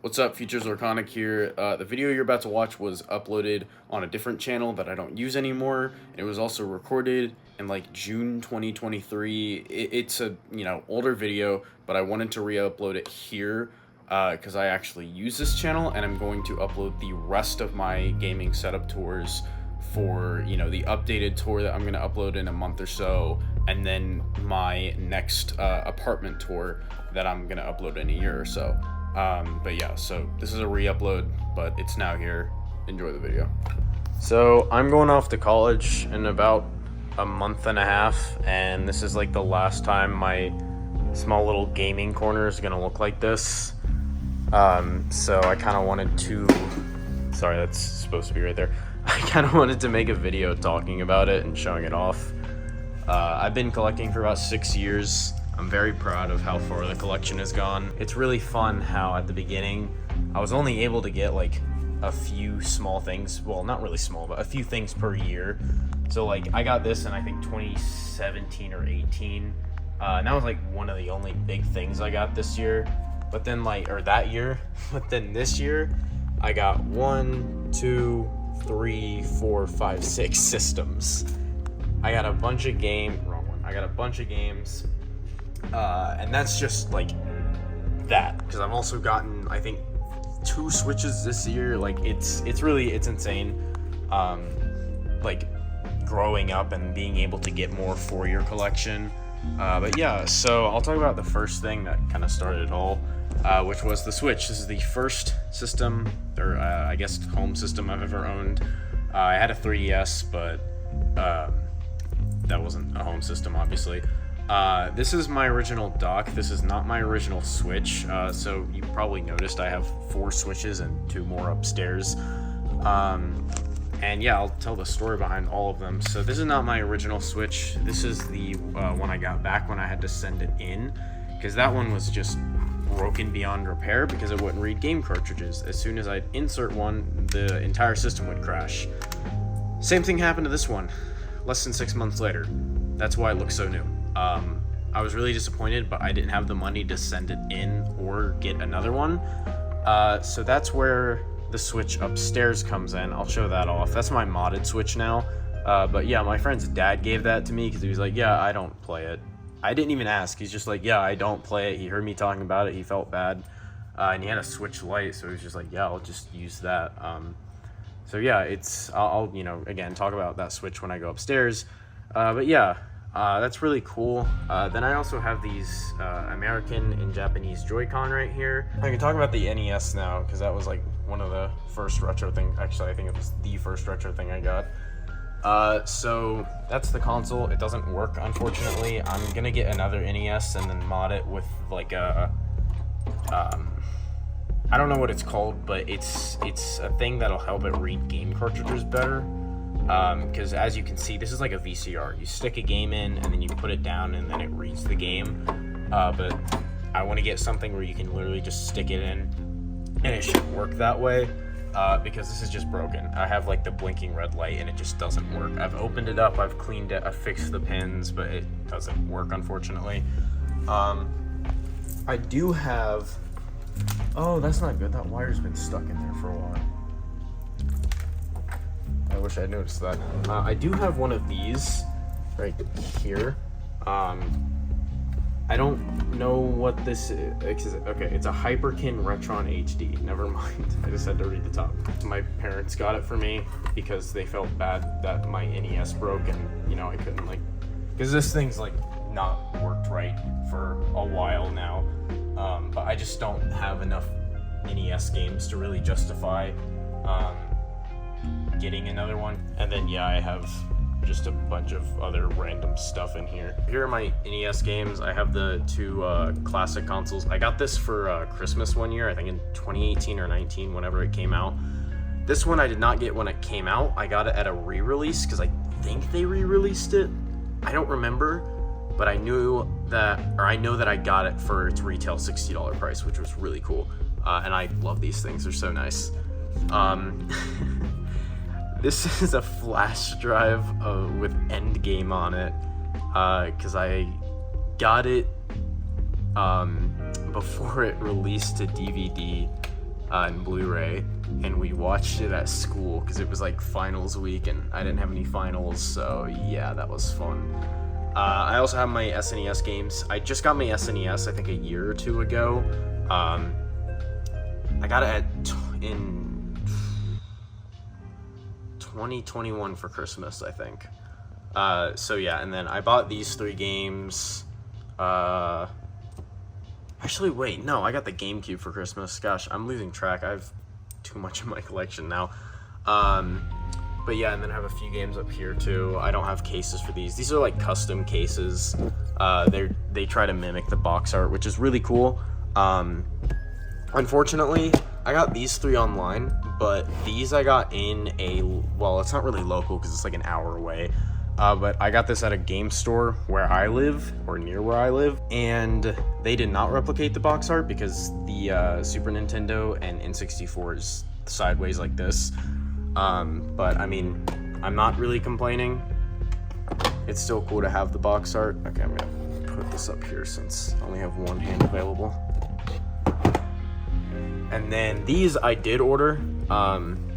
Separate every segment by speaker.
Speaker 1: What's up, Futures Arconic here. The video you're about to watch was uploaded on a different channel that I don't use anymore. It was also recorded in like June 2023. It's a older video, but I wanted to re-upload it here because I actually use this channel, and I'm going to upload the rest of my gaming setup tours for the updated tour that I'm going to upload in a month or so, and then my next apartment tour that I'm going to upload in a year or so. But yeah, so this is a re-upload, but it's now here. Enjoy the video. So I'm going off to college in about a month and a half, and this is like the last time my small little gaming corner is gonna look like this. So I kind of wanted to, sorry, that's supposed to be right there. I kind of wanted to make a video talking about it and showing it off. I've been collecting for about 6 years. I'm very proud of how far the collection has gone. It's really fun how at the beginning, I was only able to get like a few small things. Well, not really small, but a few things per year. So like I got this in I think 2017 or 18. And that was like one of the only big things I got this year. But then that year, but then this year, I got 1, 2, 3, 4, 5, 6 systems. I got a bunch of I got a bunch of games. And that's just like that, because I've also gotten I think 2 Switches this year. Like it's insane, like growing up and being able to get more for your collection. But yeah, so I'll talk about the first thing that kind of started it all, which was the Switch. This is the first system, or I guess home system I've ever owned. I had a 3DS, but that wasn't a home system, obviously. This is my original dock. This is not my original Switch. So you probably noticed I have 4 Switches and 2 more upstairs. And yeah, I'll tell the story behind all of them. So this is not my original Switch. This is the one I got back when I had to send it in, because that one was just broken beyond repair because it wouldn't read game cartridges. As soon as I'd insert one, the entire system would crash. Same thing happened to this one, less than 6 months later. That's why it looks so new. I was really disappointed, but I didn't have the money to send it in or get another one. So that's where the Switch upstairs comes in. I'll show that off. That's my modded Switch now. But yeah, my friend's dad gave that to me because he was like, yeah, I don't play it. I didn't even ask. He's just like, yeah, I don't play it. He heard me talking about it. He felt bad. And he had a Switch Lite, so he was just like, yeah, I'll just use that. So yeah, I'll again, talk about that Switch when I go upstairs. But yeah, that's really cool. Then I also have these American and Japanese Joy-Con right here. I can talk about the NES now, because that was like one of the first retro things. Actually, I think it was the first retro thing I got. So that's the console. It doesn't work, unfortunately. I'm gonna get another NES and then mod it with like a I don't know what it's called, but it's a thing that'll help it read game cartridges better. Because as you can see, this is like a VCR. You stick a game in and then you put it down and then it reads the game. But I want to get something where you can literally just stick it in and it should work that way, because this is just broken. I have like the blinking red light and it just doesn't work. I've opened it up, I've cleaned it, I've fixed the pins, but it doesn't work, unfortunately. I do have, oh, that's not good. That wire's been stuck in there for a while. I wish I had noticed that. I do have one of these right here. I don't know what this is. Okay, it's a Hyperkin Retron HD. Never mind. I just had to read the top. My parents got it for me because they felt bad that my NES broke, and I couldn't because this thing's like not worked right for a while now. But I just don't have enough NES games to really justify getting another one. And then yeah, I have just a bunch of other random stuff in here. Here are my NES games. I have the 2 classic consoles. I got this for Christmas one year, I think in 2018 or 19, whenever it came out. This one I did not get when it came out. I got it at a re-release because I think they re-released it. I don't remember, but I know that I got it for its retail $60 price, which was really cool. And I love these things. They're so nice. This is a flash drive with Endgame on it, because I got it before it released to DVD, in Blu-ray, and we watched it at school because it was like finals week and I didn't have any finals, so yeah, that was fun. I also have my SNES games. I just got my SNES I think a year or two ago. I got it in 2021 for Christmas, I think. So yeah, and then I bought these 3 games. Actually, wait, no, I got the GameCube for Christmas. Gosh, I'm losing track. I have too much in my collection now. But yeah, and then I have a few games up here too. I don't have cases for these. These are like custom cases. They try to mimic the box art, which is really cool. Unfortunately, I got these 3 online, but these I got in well, it's not really local because it's like an hour away. But I got this at a game store where I live, or near where I live, and they did not replicate the box art because the Super Nintendo and N64 is sideways like this. But I mean, I'm not really complaining. It's still cool to have the box art. Okay, I'm gonna put this up here since I only have one hand available. And then these I did order,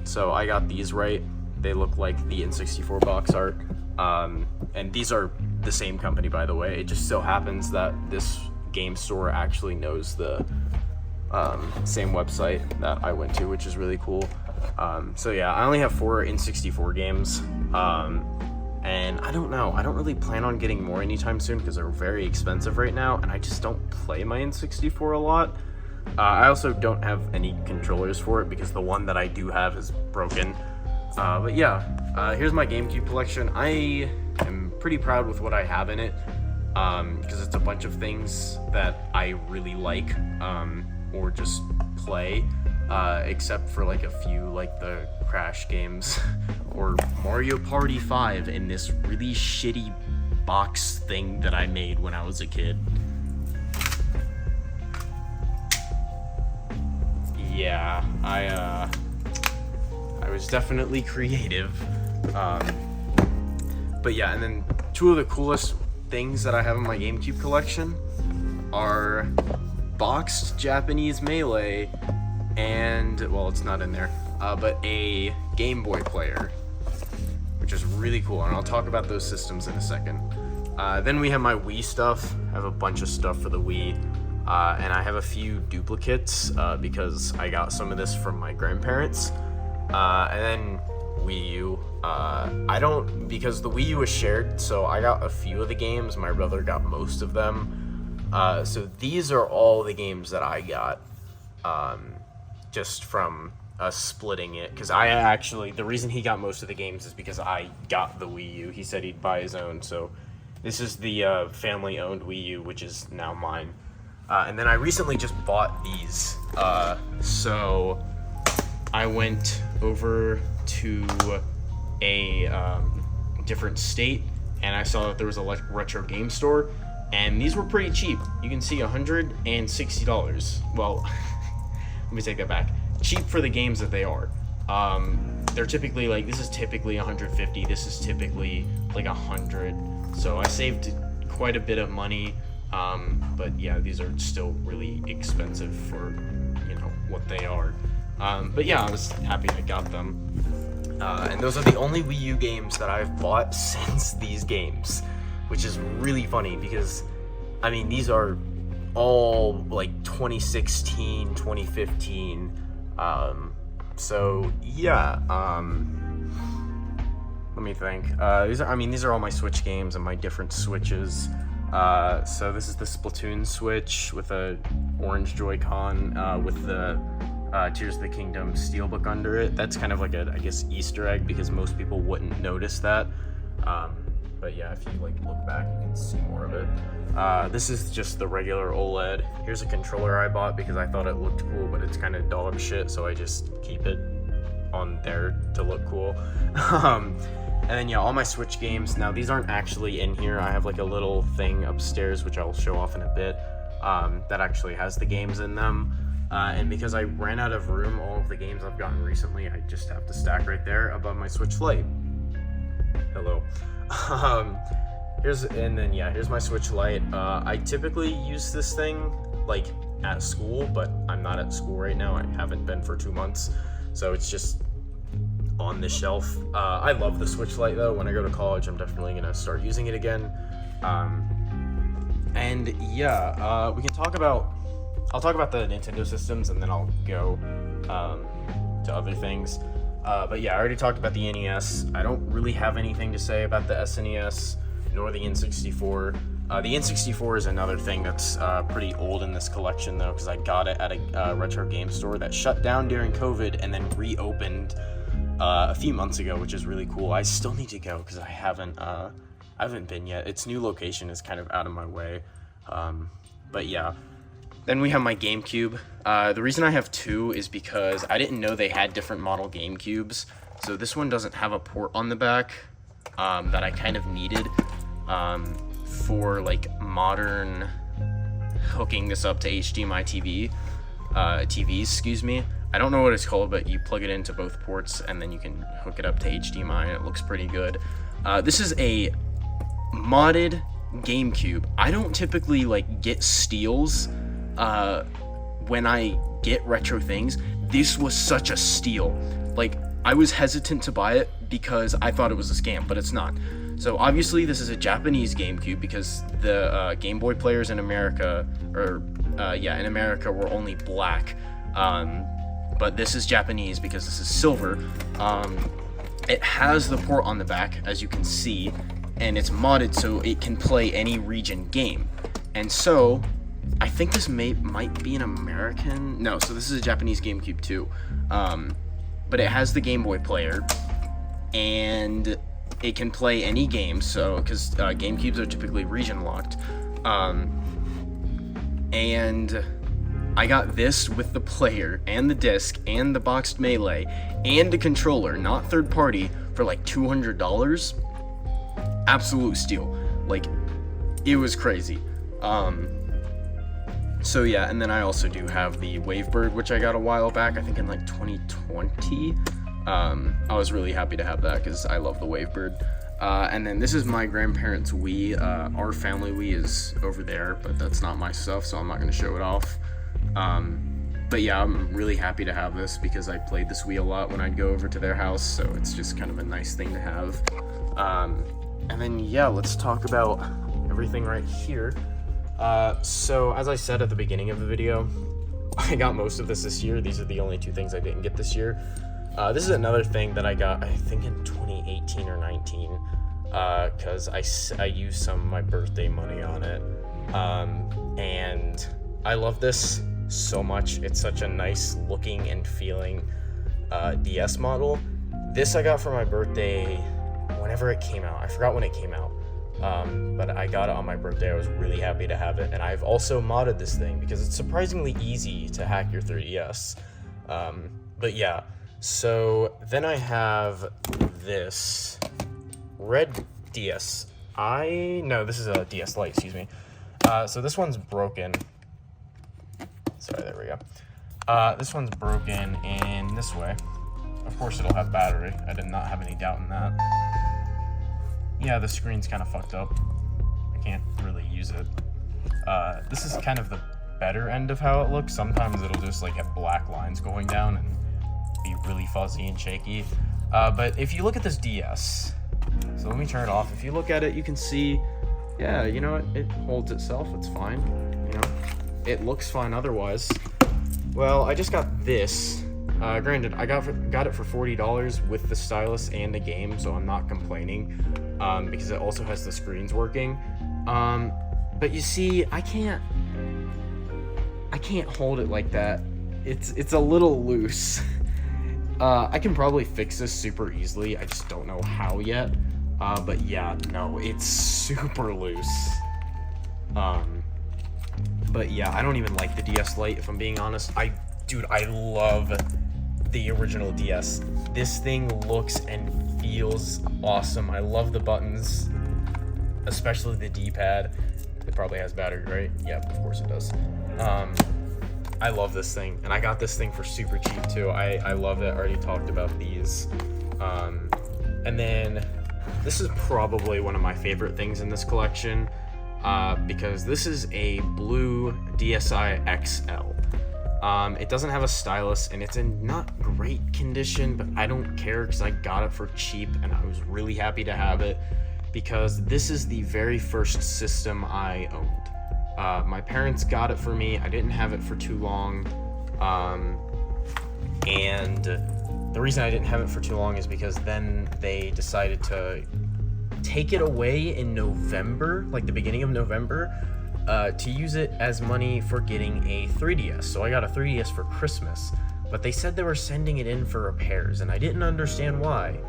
Speaker 1: so I got these right. They look like the N64 box art. And these are the same company, by the way. It just so happens that this game store actually knows the same website that I went to, which is really cool. So yeah, I only have 4 N64 games. And I don't know, I don't really plan on getting more anytime soon because they're very expensive right now, and I just don't play my N64 a lot. I also don't have any controllers for it because the one that I do have is broken. But yeah, here's my GameCube collection. I am pretty proud with what I have in it, because it's a bunch of things that I really like, or just play, except for like a few, like the Crash games, or Mario Party 5 in this really shitty box thing that I made when I was a kid. Yeah, I was definitely creative. But yeah, and then 2 of the coolest things that I have in my GameCube collection are boxed Japanese Melee and, well, it's not in there, but a Game Boy player, which is really cool, and I'll talk about those systems in a second. Then we have my Wii stuff. I have a bunch of stuff for the Wii, and I have a few duplicates because I got some of this from my grandparents. And then Wii U, because the Wii U was shared, so I got a few of the games, my brother got most of them. So these are all the games that I got, just from us splitting it, because the reason he got most of the games is because I got the Wii U. He said he'd buy his own, so this is the family-owned Wii U, which is now mine. And then I recently just bought these, so I went over to a different state, and I saw that there was a retro game store, and these were pretty cheap. You can see $160. Well, let me take that back. Cheap for the games that they are. They're typically like, this is typically $150. This is typically like $100. So I saved quite a bit of money. But yeah, these are still really expensive for, what they are. But yeah, I was happy I got them. And those are the only Wii U games that I've bought since these games, which is really funny because, I mean, these are all like 2016, 2015. So yeah, let me think. These are all my Switch games and my different Switches. So this is the Splatoon Switch with a orange Joy-Con, with the Tears of the Kingdom steelbook under it. That's kind of like a, I guess, Easter egg because most people wouldn't notice that. But yeah, if you look back, you can see more of it. This is just the regular OLED. Here's a controller I bought because I thought it looked cool, but it's kind of dog shit, so I just keep it on there to look cool. And then yeah, all my Switch games. Now these aren't actually in here. I have like a little thing upstairs, which I'll show off in a bit, that actually has the games in them. And because I ran out of room, all of the games I've gotten recently, I just have to stack right there above my Switch Lite. Hello. Here's my Switch Lite. I typically use this thing like
Speaker 2: at school, but I'm not at school right now. I haven't been for 2 months, so it's just on the shelf. I love the Switch Lite though. When I go to college, I'm definitely gonna start using it again. And yeah, we can talk about. I'll talk about the Nintendo systems, and then I'll go to other things. But yeah, I already talked about the NES. I don't really have anything to say about the SNES nor the N64. The N64 is another thing that's pretty old in this collection though, because I got it at a retro game store that shut down during COVID and then reopened a few months ago, which is really cool. I still need to go because I haven't been yet. Its new location is kind of out of my way. But yeah. Then we have my GameCube. The reason I have two is because I didn't know they had different model GameCubes. So this one doesn't have a port on the back that I kind of needed for like modern hooking this up to HDMI TVs, excuse me. I don't know what it's called, but you plug it into both ports and then you can hook it up to HDMI and it looks pretty good. This is a modded GameCube. I don't typically like get steals when I get retro things. This was such a steal. Like, I was hesitant to buy it because I thought it was a scam, but it's not. So obviously this is a Japanese GameCube because the Game Boy players in America, in America were only black. But this is Japanese because this is silver. It has the port on the back, as you can see, and it's modded so it can play any region game. And so, I think this might be an American... No, so this is a Japanese GameCube too. But it has the Game Boy player, and it can play any game, so, because GameCubes are typically region locked. And I got this with the player, and the disc, and the boxed Melee, and a controller, not third party, for like $200. Absolute steal. Like, it was crazy. So yeah, and then I also do have the Wavebird, which I got a while back, I think in like 2020. I was really happy to have that because I love the Wavebird. And then this is my grandparents' Wii. Our family Wii is over there, but that's not my stuff, so I'm not going to show it off. But yeah, I'm really happy to have this because I played this Wii a lot when I'd go over to their house, so it's just kind of a nice thing to have. And then yeah, let's talk about everything right here. So as I said at the beginning of the video, I got most of this year. These are the only two things I didn't get this year. This is another thing that I got, I think in 2018 or 19, because I used some of my birthday money on it. And I love this so much. It's such a nice looking and feeling DS model. This I got for my birthday whenever it came out. I forgot when it came out. But I got it on my birthday. I was really happy to have it. And I've also modded this thing because it's surprisingly easy to hack your 3DS. But yeah, so then I have this red DS. No, this is a DS Lite, excuse me. So this one's broken. Sorry, there we go. This one's broken in this way. Of course it'll have battery. I did not have any doubt in that. Yeah, the screen's kind of fucked up. I can't really use it. This is kind of the better end of how it looks. Sometimes it'll just like have black lines going down and be really fuzzy and shaky. But if you look at this DS, so let me turn it off. If you look at it, you can see, yeah, you know what? It holds itself. It's fine. You know, it looks fine otherwise. Well, I just got this. Granted, I got it for $40 with the stylus and the game, so I'm not complaining, because it also has the screens working. But you see, I can't hold it like that. It's a little loose. I can probably fix this super easily. I just don't know how yet. But yeah, no, it's super loose. But yeah, I don't even like the DS Lite, if I'm being honest. Dude, I love the original DS. This thing looks and feels awesome. I love the buttons, especially the D-pad. It probably has battery, right? Yep, of course it does. I love this thing, and I got this thing for super cheap too. I love it. I already talked about these. And then this is probably one of my favorite things in this collection. because this is a blue DSi XL. It doesn't have a stylus, and it's in not great condition, but I don't care because I got it for cheap, and I was really happy to have it because this is the very first system I owned. My parents got it for me. I didn't have it for too long, and the reason I didn't have it for too long is because then they decided to take it away in November, like the beginning of November, to use it as money for getting a 3DS. So I got a 3DS for Christmas, but they said they were sending it in for repairs, and I didn't understand why,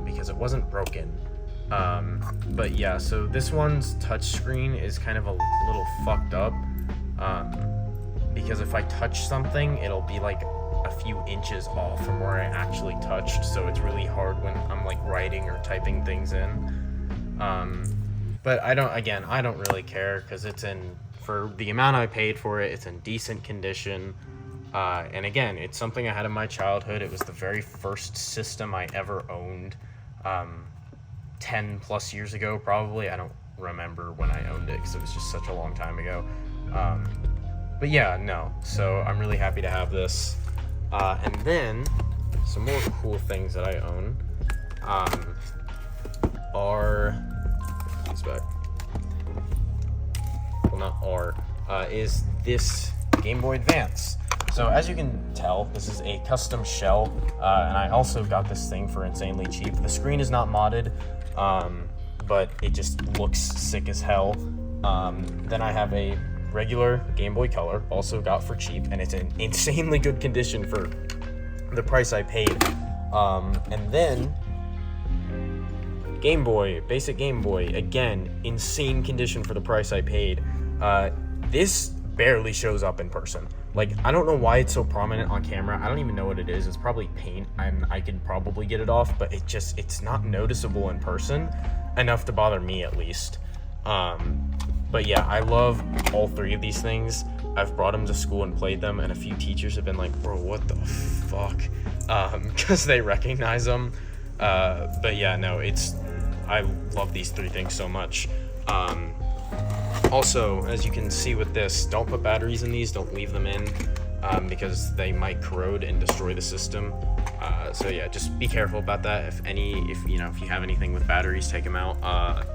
Speaker 2: because it wasn't broken. But yeah, so this one's touchscreen is kind of a little fucked up, because if I touch something, it'll be like a few inches off from where I actually touched, so it's really hard when I'm like writing or typing things in. But I don't really care because it's for the amount I paid for it, it's in decent condition. And again, it's something I had in my childhood. It was the very first system I ever owned, 10 plus years ago probably. I don't remember when I owned it because it was just such a long time ago. But yeah, no, so I'm really happy to have this. And then some more cool things that I own is this Game Boy Advance. So as you can tell, this is a custom shell, and I also got this thing for insanely cheap. The screen is not modded, but it just looks sick as hell. Then I have a regular Game Boy Color, also got for cheap, and it's in insanely good condition for the price I paid. And then Game Boy, basic Game Boy, again, insane condition for the price I paid. This barely shows up in person. Like, I don't know why it's so prominent on camera. I don't even know what it is. It's probably paint, and I could probably get it off, but it's not noticeable in person enough to bother me, at least. But yeah, I love all three of these things. I've brought them to school and played them, and a few teachers have been like, bro, what the fuck? Because they recognize them. But yeah, no, I love these three things so much. Also, as you can see with this, don't put batteries in these, don't leave them in, because they might corrode and destroy the system. So yeah, just be careful about that. If you have anything with batteries, take them out.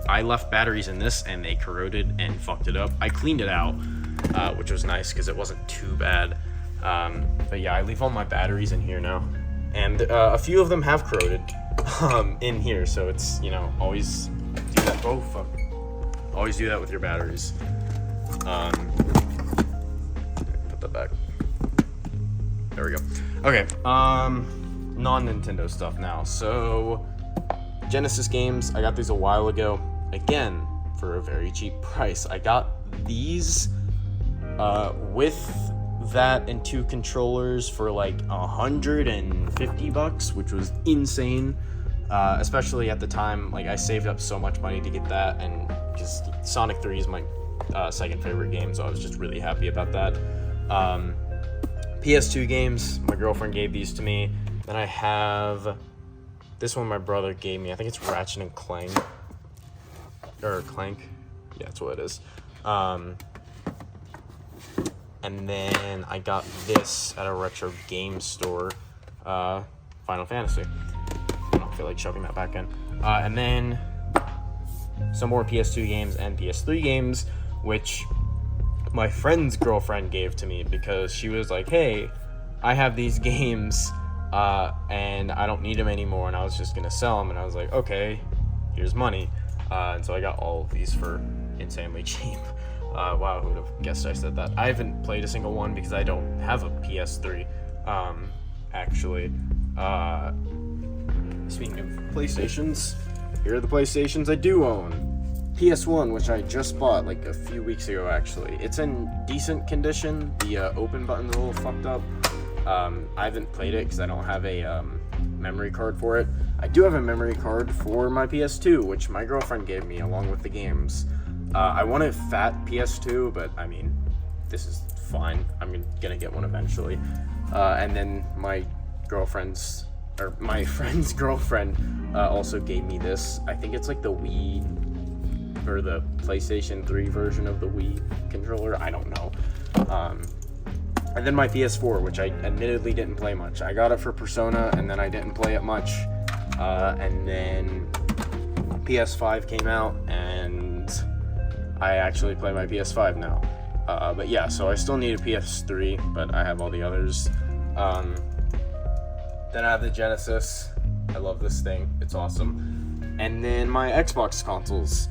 Speaker 2: I left batteries in this and they corroded and fucked it up. I cleaned it out, which was nice because it wasn't too bad. But yeah, I leave all my batteries in here now, and a few of them have corroded in here. So it's always do that. Oh fuck. Always do that with your batteries. Put that back. There we go. Okay. Non-Nintendo stuff now. So, Genesis games. I got these a while ago. Again, for a very cheap price. I got these with that and two controllers for like $150, which was insane. Especially at the time, like I saved up so much money to get that, and because Sonic 3 is my second favorite game, so I was just really happy about that. PS2 games, my girlfriend gave these to me. Then I have this one my brother gave me. I think it's Ratchet and Clank. Or Clank. Yeah, that's what it is. And then I got this at a retro game store, Final Fantasy. I don't feel like shoving that back in. And then some more PS2 games and PS3 games, which my friend's girlfriend gave to me because she was like, hey, I have these games and I don't need them anymore, and I was just gonna sell them. And I was like, okay, here's money. And so I got all of these for insanely cheap. Wow, who would have guessed I said that? I haven't played a single one because I don't have a PS3, actually. Speaking of PlayStations, here are the PlayStations I do own. PS1, which I just bought like a few weeks ago, actually. It's in decent condition. The open button's a little fucked up. I haven't played it because I don't have a memory card for it. I do have a memory card for my PS2, which my girlfriend gave me along with the games. I want a fat PS2, but I mean, this is fine. I'm gonna get one eventually. And then my friend's girlfriend also gave me this. I think it's like the Wii or the PlayStation 3 version of the Wii controller. I don't know. And then my PS4, which I admittedly didn't play much. I got it for Persona, and then I didn't play it much. And then PS5 came out, and I actually play my PS5 now. But yeah, so I still need a PS3, but I have all the others. Then I have the Genesis. I love this thing. It's awesome. And then my Xbox consoles.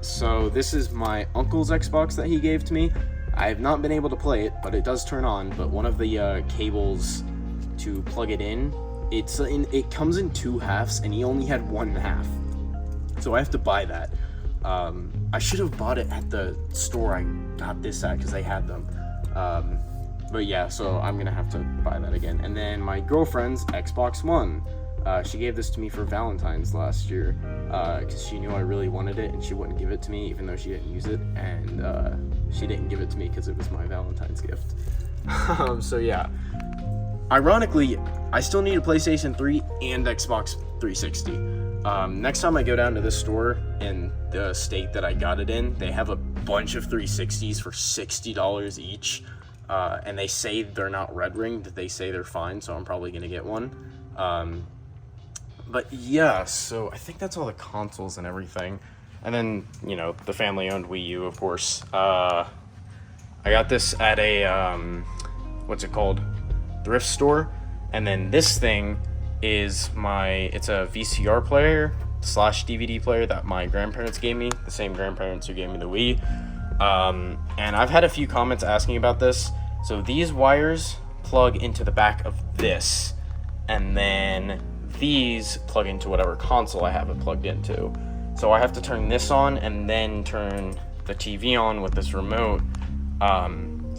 Speaker 2: So this is my uncle's Xbox that he gave to me. I have not been able to play it, but it does turn on. But one of the cables to plug it in, it comes in 2 halves, and he only had 1 half. So I have to buy that. I should have bought it at the store I got this at because they had them. But yeah, so I'm gonna have to buy that again. And then my girlfriend's Xbox One. She gave this to me for Valentine's last year because she knew I really wanted it, and she wouldn't give it to me even though she didn't use it. And she didn't give it to me because it was my Valentine's gift. So yeah. Ironically, I still need a PlayStation 3 and Xbox 360. Next time I go down to this store in the state that I got it in, they have a bunch of 360s for $60 each. And they say they're not red ringed. They say they're fine, so I'm probably gonna get one. But yeah, so I think that's all the consoles and everything. And then, you know, the family-owned Wii U, of course. I got this at a, what's it called? Thrift store. And then this thing is it's a VCR player / DVD player that my grandparents gave me, the same grandparents who gave me the Wii. And I've had a few comments asking about this. So these wires plug into the back of this, and then these plug into whatever console I have it plugged into. So I have to turn this on and then turn the TV on with this remote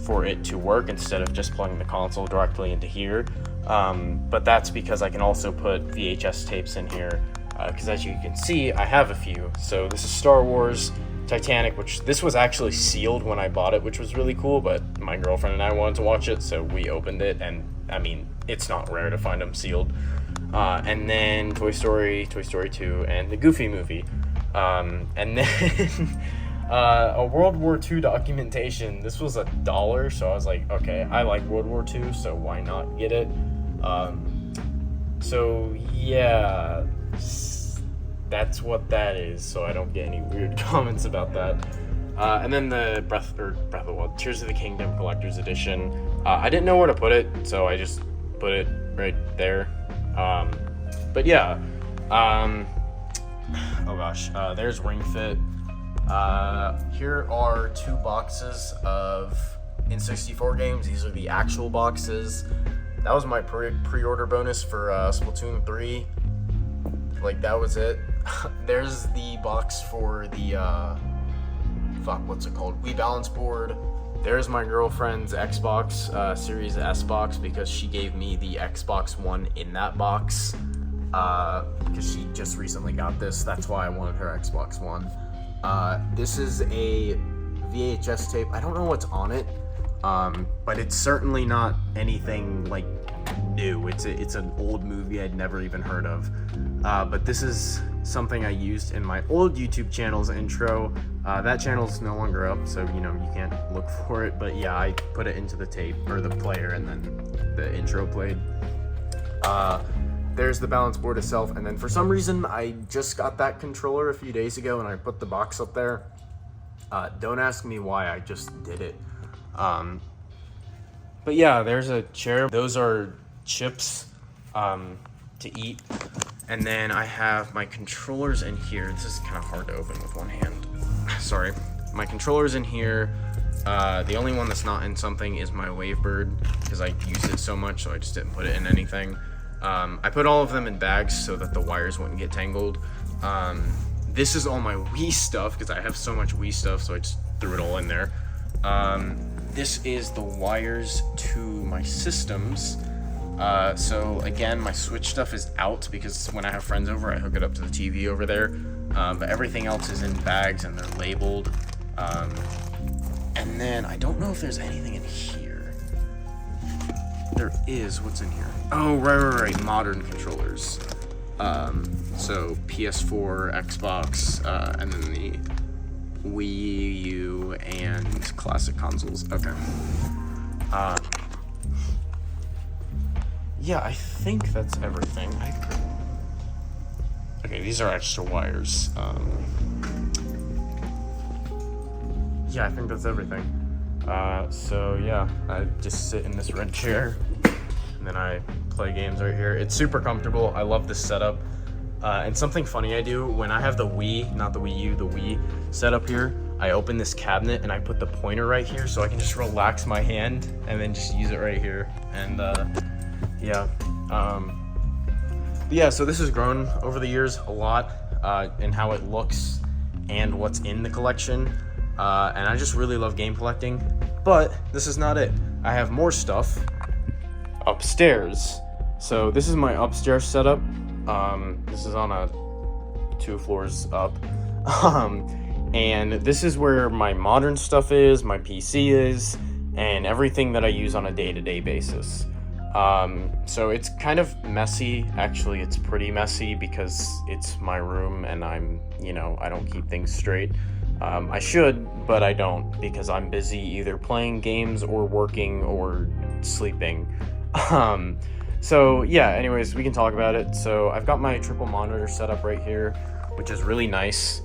Speaker 2: for it to work instead of just plugging the console directly into here. But that's because I can also put VHS tapes in here, because as you can see, I have a few. So this is Star Wars, Titanic, which this was actually sealed when I bought it, which was really cool, but my girlfriend and I wanted to watch it, so we opened it, and I mean, it's not rare to find them sealed. And then Toy Story 2, and the Goofy movie. And then a World War II documentation. This was $1, so I was like, okay, I like World War II, so why not get it? So yeah, that's what that is, so I don't get any weird comments about that. And then the Breath of the Wild, Tears of the Kingdom Collector's Edition. I didn't know where to put it, so I just put it right there. But yeah, oh gosh, there's Ring Fit. Here are 2 boxes of N64 games. These are the actual boxes. That was my pre-order bonus for Splatoon 3. Like, that was it. There's the box for the, what's it called? Wii Balance Board. There's my girlfriend's Xbox Series S box because she gave me the Xbox One in that box. Because she just recently got this. That's why I wanted her Xbox One. This is a VHS tape. I don't know what's on it, but it's certainly not anything like new. It's an old movie I'd never even heard of. But this is something I used in my old YouTube channel's intro. That channel's no longer up, so you know, you can't look for it. But yeah, I put it into the tape or the player, and then the intro played. There's the balance board itself, and then for some reason I just got that controller a few days ago and I put the box up there. Don't ask me why, I just did it. But yeah, there's a chair. Those are chips to eat. And then I have my controllers in here. This is kind of hard to open with one hand. Sorry. My controller's in here. The only one that's not in something is my Wavebird, because I used it so much, so I just didn't put it in anything. I put all of them in bags so that the wires wouldn't get tangled. This is all my Wii stuff, because I have so much Wii stuff, so I just threw it all in there. This is the wires to my systems. So again, my Switch stuff is out because when I have friends over, I hook it up to the TV over there. But everything else is in bags and they're labeled. And then I don't know if there's anything in here. There is. What's in here? Oh, right. Modern controllers. So PS4, Xbox, and then the Wii U, and classic consoles. Okay. Yeah, I think that's everything. Okay, these are extra wires. Yeah, I think that's everything. So yeah, I just sit in this red chair, and then I play games right here. It's super comfortable. I love this setup. And something funny I do, when I have the Wii, not the Wii U, the Wii set up here, I open this cabinet and I put the pointer right here so I can just relax my hand and then just use it right here. And yeah. Yeah, so this has grown over the years a lot in how it looks and what's in the collection. And I just really love game collecting. But this is not it. I have more stuff upstairs. So this is my upstairs setup. This is on a 2 floors up. And this is where my modern stuff is, my PC is, and everything that I use on a day-to-day basis. So it's kind of messy. Actually, it's pretty messy because it's my room and I don't keep things straight. I should, but I don't because I'm busy either playing games or working or sleeping. So yeah, anyways, we can talk about it. So I've got my triple monitor set up right here, which is really nice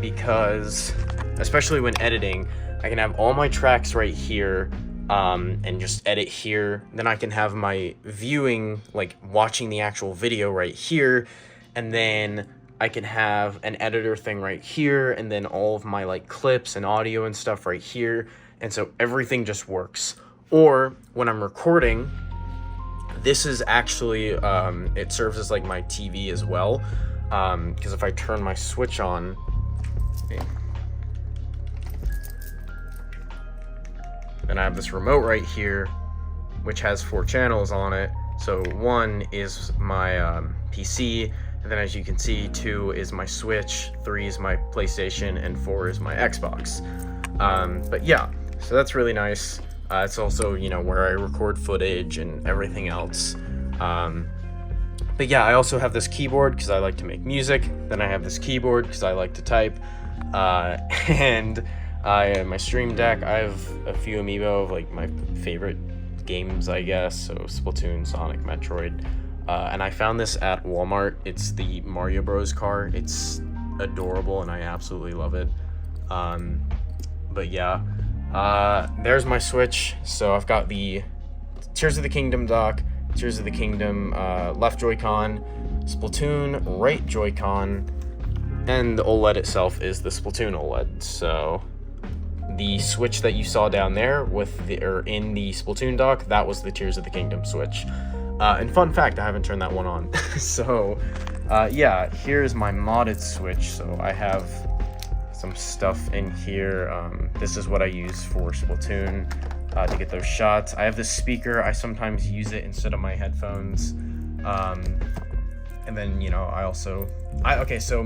Speaker 2: because especially when editing, I can have all my tracks right here and just edit here. Then I can have my viewing, like watching the actual video right here, and then I can have an editor thing right here, and then all of my like clips and audio and stuff right here. And so everything just works. Or when I'm recording, this is actually, it serves as like my TV as well. Because if I turn my switch on, then I have this remote right here, which has 4 channels on it. So 1 is my PC, and then as you can see, 2 is my Switch, 3 is my PlayStation, and 4 is my Xbox. But yeah, so that's really nice. It's also, where I record footage and everything else. But yeah, I also have this keyboard because I like to make music. Then I have this keyboard because I like to type. And my Stream Deck, I have a few amiibo of like my favorite games, I guess. So Splatoon, Sonic, Metroid. And I found this at Walmart. It's the Mario Bros. Car. It's adorable and I absolutely love it. But yeah, there's my Switch. So I've got the Tears of the Kingdom dock, Tears of the Kingdom left Joy-Con, Splatoon right Joy-Con, and the OLED itself is the Splatoon OLED. So the Switch that you saw down there in the Splatoon dock, that was the Tears of the Kingdom Switch. And fun fact, I haven't turned that one on. So yeah, here's my modded Switch. So I have some stuff in here. This is what I use for Splatoon to get those shots. I have this speaker. I sometimes use it instead of my headphones. And then, okay, so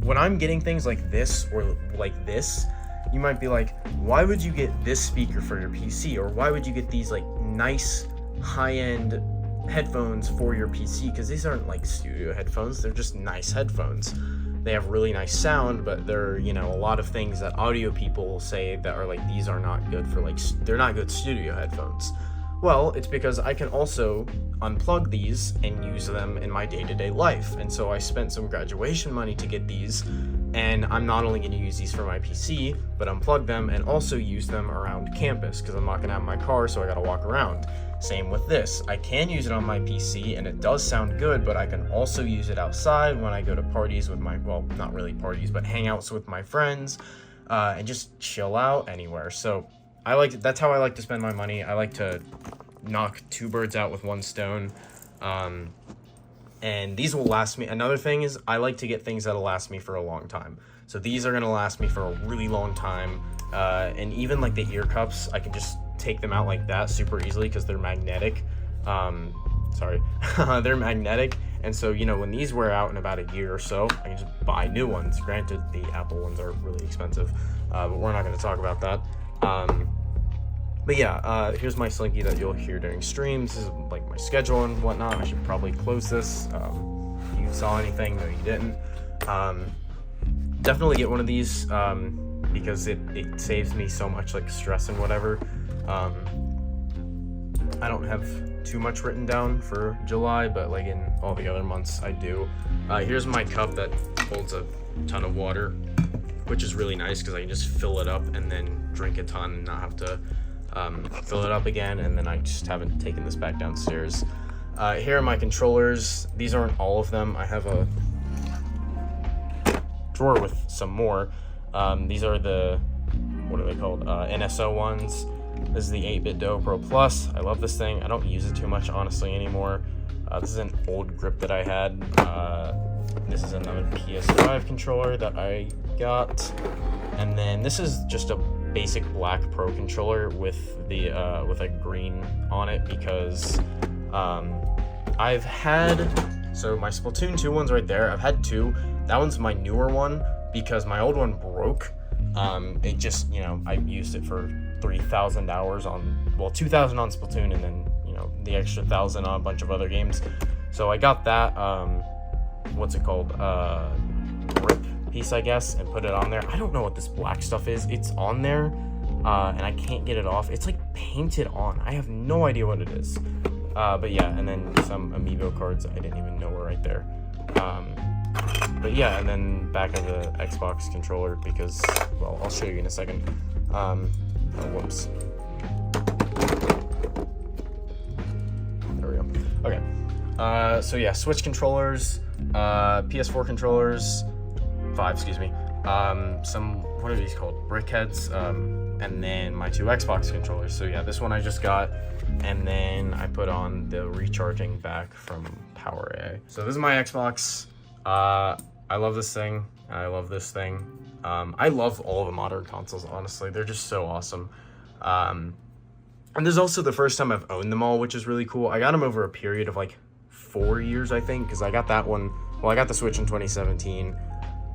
Speaker 2: when I'm getting things like this or like this, you might be like, why would you get this speaker for your PC? Or why would you get these like nice high-end headphones for your PC? Because these aren't like studio headphones, they're just nice headphones. They have really nice sound, but they're, a lot of things that audio people say that are like, these are not good for they're not good studio headphones. Well, it's because I can also unplug these and use them in my day-to-day life. And so I spent some graduation money to get these, and I'm not only going to use these for my PC, but unplug them and also use them around campus because I'm not going to have my car, so I got to walk around. Same with this. I can use it on my PC and it does sound good, but I can also use it outside when I go to parties with not really parties, but hangouts with my friends, and just chill out anywhere. So that's how I like to spend my money. I like to knock 2 birds out with 1 stone. And these will last me. Another thing is I like to get things that'll last me for a long time. So these are going to last me for a really long time. And even like the ear cups, I can just take them out like that super easily because they're magnetic. They're magnetic. And so, when these wear out in about a year or so, I can just buy new ones. Granted, the Apple ones are really expensive, but we're not going to talk about that. But yeah, here's my Slinky that you'll hear during streams. This is like my schedule and whatnot. I should probably close this. You saw anything? No, you didn't. definitely get one of these because it saves me so much like stress and whatever. I don't have too much written down for July, but like in all the other months I do. Here's my cup that holds a ton of water, which is really nice because I can just fill it up and then drink a ton and not have to fill it up again. And then I just haven't taken this back downstairs. Here are my controllers. These aren't all of them. I have a drawer with some more. These are the, what are they called? NSO ones. This is the 8BitDo Pro Plus. I love this thing. I don't use it too much, honestly, anymore. This is an old grip that I had. This is another PS5 controller that I got. And then this is just a basic black Pro controller with the with a green on it because I've had, so my Splatoon 2 one's right there. I've had two. That one's my newer one because my old one broke. It just, you know, I used it for 3,000 hours on, well, 2,000 on Splatoon and then, you know, the extra 1,000 on a bunch of other games. So I got that, what's it called? Grip piece, I guess, and put it on there. I don't know what this black stuff is. It's on there, and I can't get it off. It's like painted on. I have no idea what it is. But yeah, and then some amiibo cards I didn't even know were right there. But yeah, and then back of the Xbox controller because, well, I'll show you in a second. Oh, whoops. There we go. Okay. So yeah, Switch controllers, PS4 controllers, 5, excuse me. Some, what are these called? Brickheads, and then my 2 Xbox controllers. So yeah, this one I just got, and then I put on the recharging back from PowerA. So this is my Xbox. I love this thing, and I love this thing. I love all the modern consoles, honestly. They're just so awesome. And this is also the first time I've owned them all, which is really cool. I got them over a period of like 4 years, I think, because I got that one, well, I got the Switch in 2017,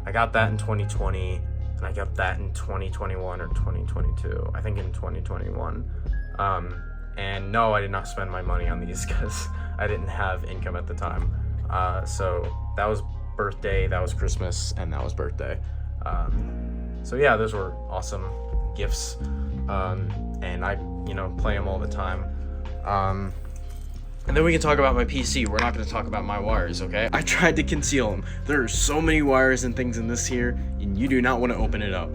Speaker 2: I got that in 2020, and I got that in 2021 or 2022, I think in 2021. And no, I did not spend my money on these because I didn't have income at the time. So that was birthday, that was Christmas, and that was birthday. So yeah, those were awesome gifts. And I, you know, play them all the time. And then we can talk about my PC. We're not going to talk about my wires, okay? I tried to conceal them. There are so many wires and things in this here, and you do not want to open it up.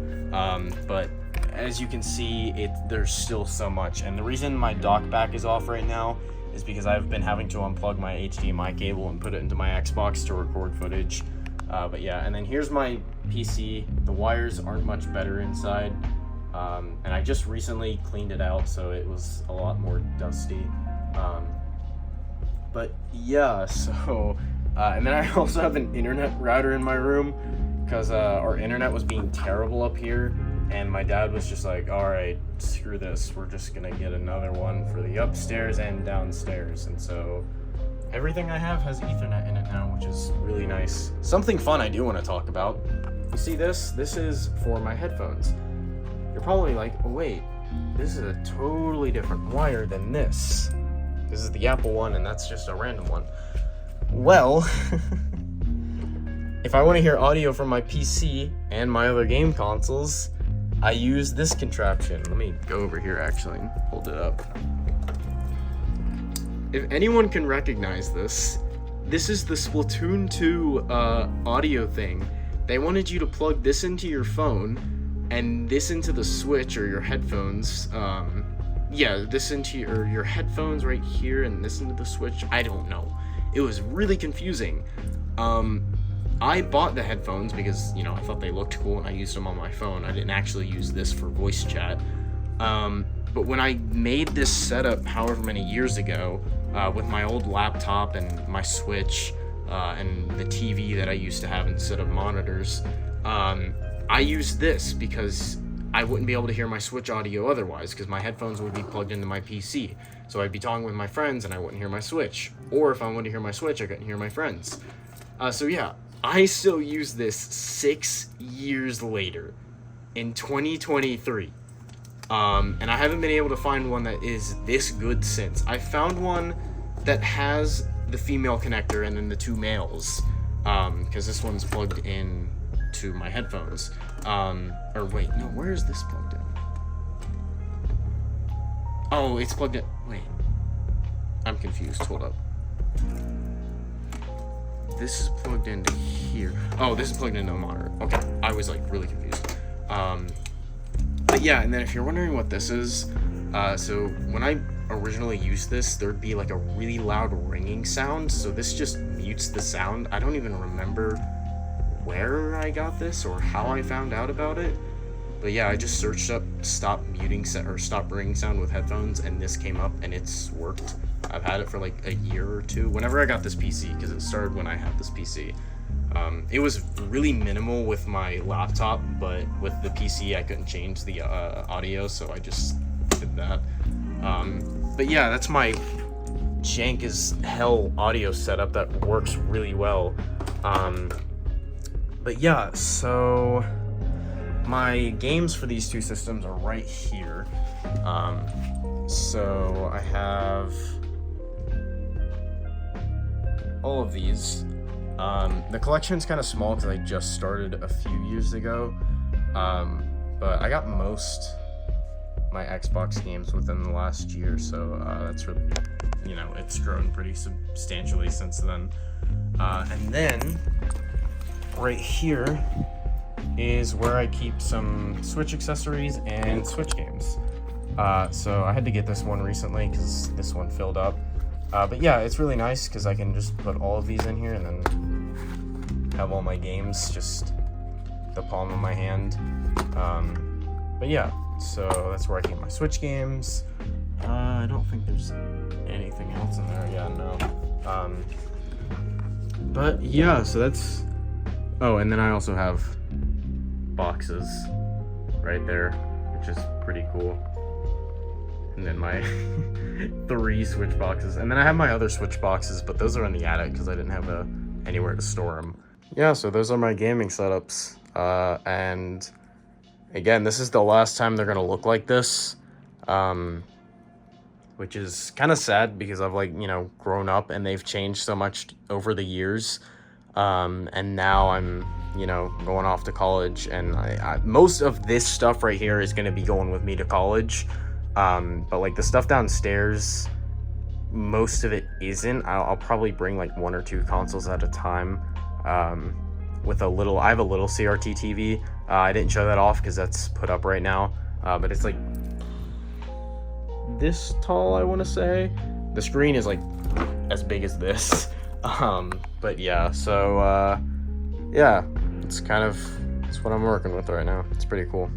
Speaker 2: But as you can see, there's still so much. And the reason my dock back is off right now is because I've been having to unplug my HDMI cable and put it into my Xbox to record footage. But yeah, and then here's my PC. The wires aren't much better inside. And I just recently cleaned it out, so it was a lot more dusty. But yeah, so, and then I also have an internet router in my room because our internet was being terrible up here. And my dad was just like, all right, screw this. We're just going to get another one for the upstairs and downstairs. And so everything I have has Ethernet in it now, which is really nice. Something fun I do want to talk about. You see this? This is for my headphones. You're probably like, oh wait, this is a totally different wire than this. This is the Apple one, and that's just a random one. Well, if I want to hear audio from my PC and my other game consoles, I use this contraption. Let me go over here actually and hold it up. If anyone can recognize this, this is the Splatoon 2 audio thing. They wanted you to plug this into your phone and this into the Switch or your headphones. Yeah, this into your headphones right here and this into the Switch. I don't know. It was really confusing. I bought the headphones because, you know, I thought they looked cool and I used them on my phone. I didn't actually use this for voice chat. But when I made this setup however many years ago, with my old laptop and my Switch, and the TV that I used to have instead of monitors, I used this because I wouldn't be able to hear my Switch audio otherwise because my headphones would be plugged into my PC. So I'd be talking with my friends and I wouldn't hear my Switch. Or if I wanted to hear my Switch, I couldn't hear my friends. So yeah, I still use this 6 years later in 2023. And I haven't been able to find one that is this good since. I found one that has the female connector and then the two males, because this one's plugged in to my headphones. Or wait, no, where is this plugged in? Oh, it's plugged in. Wait, I'm confused. Hold up. This is plugged into here. Oh, this is plugged into the monitor. Okay, I was like really confused. But yeah, and then if you're wondering what this is, so when I originally used this, there'd be like a really loud ringing sound. So this just mutes the sound. I don't even remember where I got this or how I found out about it. But yeah, I just searched up stop ringing sound with headphones, and this came up, and it's worked. I've had it for like a year or two. Whenever I got this PC, because it started when I had this PC. It was really minimal with my laptop, but with the PC I couldn't change the audio, so I just did that. But yeah, that's my jank as hell audio setup that works really well. But yeah, so my games for these two systems are right here. So I have all of these. The collection's kind of small because I just started a few years ago, but I got most my Xbox games within the last year, so that's really, it's grown pretty substantially since then. And then right here is where I keep some Switch accessories and Switch games. So I had to get this one recently because this one filled up. But yeah, it's really nice because I can just put all of these in here and then have all my games just the palm of my hand. But yeah, so that's where I keep my Switch games. I don't think there's anything else in there. Yeah, no. But yeah, so that's... Oh, and then I also have boxes right there, which is pretty cool. And then my 3 Switch boxes. And then I have my other Switch boxes, but those are in the attic because I didn't have anywhere to store them. Yeah, so those are my gaming setups. And again, this is the last time they're going to look like this. Which is kind of sad because I've grown up and they've changed so much over the years. And now I'm, going off to college, and most of this stuff right here is going to be going with me to college. But like the stuff downstairs, most of it isn't. I'll probably bring like 1 or 2 consoles at a time. With I have a little CRT TV. I didn't show that off because that's put up right now. But it's like this tall, I want to say. The screen is like as big as this. But yeah, so yeah, it's what I'm working with right now. It's pretty cool.